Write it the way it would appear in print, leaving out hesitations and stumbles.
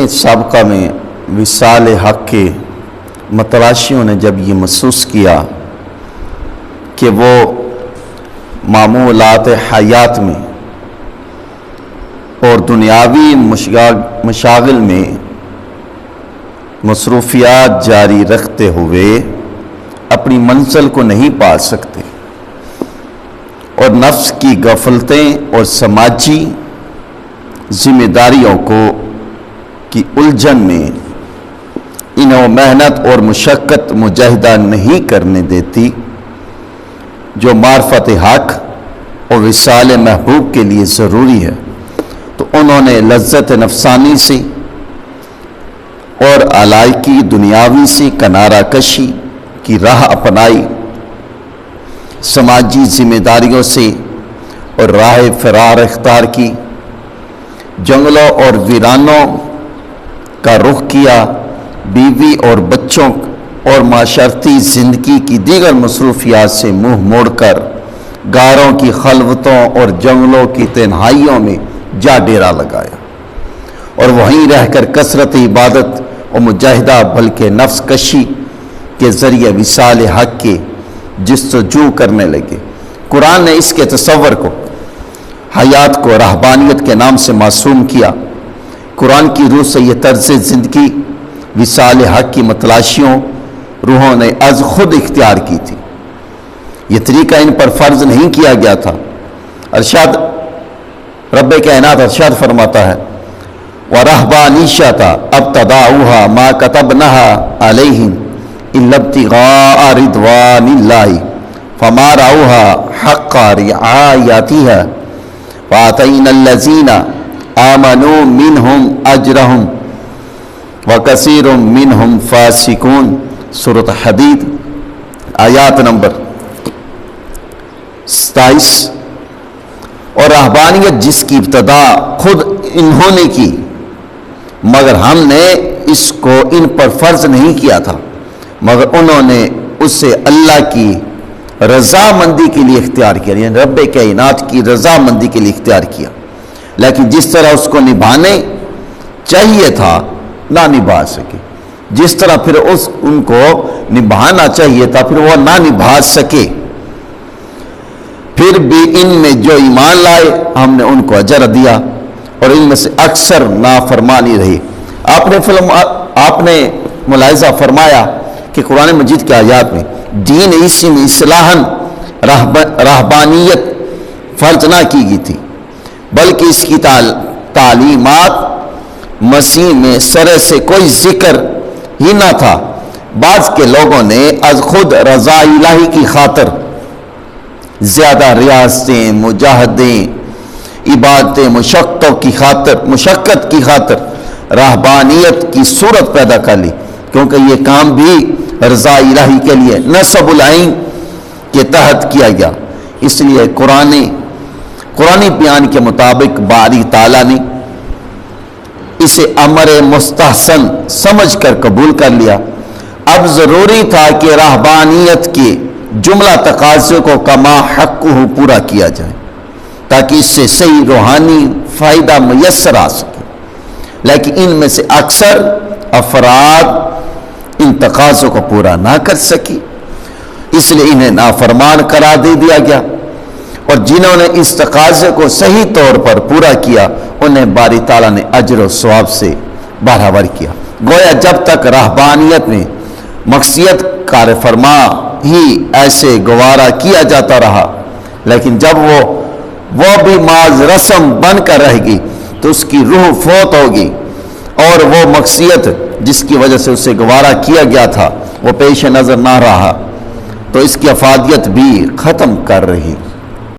سابقہ میں وصال حق کے متلاشیوں نے جب یہ محسوس کیا کہ وہ معمولات حیات میں اور دنیاوی مشاغل میں مصروفیات جاری رکھتے ہوئے اپنی منزل کو نہیں پا سکتے اور نفس کی غفلتیں اور سماجی ذمہ داریوں کی الجھن میں انہیں محنت اور مشقت مجاہدہ نہیں کرنے دیتی جو معرفت حق اور وصال محبوب کے لیے ضروری ہے، تو انہوں نے لذت نفسانی سے اور علائقی دنیاوی سے کنارہ کشی کی راہ اپنائی، سماجی ذمہ داریوں سے اور راہ فرار اختیار کی، جنگلوں اور ویرانوں کا رخ کیا، بیوی اور بچوں اور معاشرتی زندگی کی دیگر مصروفیات سے منہ موڑ کر غاروں کی خلوتوں اور جنگلوں کی تنہائیوں میں جا ڈیرا لگایا اور وہیں رہ کر کثرت عبادت اور مجاہدہ بلکہ نفس کشی کے ذریعے وصال حق کے جستجو کرنے لگے۔ قرآن نے اس کے تصور کو، حیات کو رہبانیت کے نام سے معصوم کیا۔ قرآن کی روح سے یہ طرز زندگی وصال حق کی متلاشیوں روحوں نے از خود اختیار کی تھی، یہ طریقہ ان پر فرض نہیں کیا گیا تھا۔ ارشاد رب کائنات ارشاد فرماتا ہے وَرَهْبَانِيَّةً ابْتَدَعُوهَا مَا كَتَبْنَاهَا عَلَيْهِمْ إِلَّا ابْتِغَاءَ رِضْوَانِ اللَّهِ فَمَا رَعَوْهَا حَقَّ رِعَایَتِهَا وَآتَيْنَا الَّذِينَ آمَنُوا مِنْهُمْ أَجْرَهُمْ وَكَثِيرٌ مِّنْهُمْ فَاسِقُونَ۔ سورۃ حدید آیات نمبر 27۔ اور رہبانیت جس کی ابتدا خود انہوں نے کی، مگر ہم نے اس کو ان پر فرض نہیں کیا تھا، مگر انہوں نے اسے اللہ کی رضامندی کے لیے اختیار کیا، یعنی رب کائنات کی رضامندی کے لیے اختیار کیا، لیکن جس طرح اس کو نبھانے چاہیے تھا نہ نبھا سکے، جس طرح پھر ان کو نبھانا چاہیے تھا پھر وہ نہ نبھا سکے۔ پھر بھی ان میں جو ایمان لائے ہم نے ان کو اجر دیا اور ان میں سے اکثر نافرمانی رہی۔ آپ نے ملاحظہ فرمایا کہ قرآن مجید کے آیات میں دین عیسی میں اصلاحاً رہبانیت فرض نہ کی گئی تھی، بلکہ اس کی تعلیمات مسیح میں سرے سے کوئی ذکر ہی نہ تھا۔ بعض کے لوگوں نے از خود رضا الہی کی خاطر زیادہ ریاستیں، مجاہدیں، عبادتیں، مشقت کی خاطر رہبانیت کی صورت پیدا کر لی، کیونکہ یہ کام بھی رضا الہی کے لیے نصب العین کے تحت کیا گیا۔ اس لیے قرآنی بیان کے مطابق باری تعالیٰ نے اسے امر مستحسن سمجھ کر قبول کر لیا۔ اب ضروری تھا کہ رہبانیت کے جملہ تقاضے کو کما حق پورا کیا جائے تاکہ اس سے صحیح روحانی فائدہ میسر آ سکے، لیکن ان میں سے اکثر افراد ان تقاضوں کو پورا نہ کر سکی، اس لیے انہیں نافرمان قرار دے دیا گیا، اور جنہوں نے اس تقاضے کو صحیح طور پر پورا کیا انہیں باری تعالیٰ نے اجر و ثواب سے بہرہور کیا۔ گویا جب تک رہبانیت میں مقصد کار فرما ہی ایسے گوارا کیا جاتا رہا، لیکن جب وہ بھی معاذ رسم بن کر رہ گی تو اس کی روح فوت ہوگی اور وہ مقصد جس کی وجہ سے اسے گوارا کیا گیا تھا وہ پیش نظر نہ رہا تو اس کی افادیت بھی ختم کر رہی۔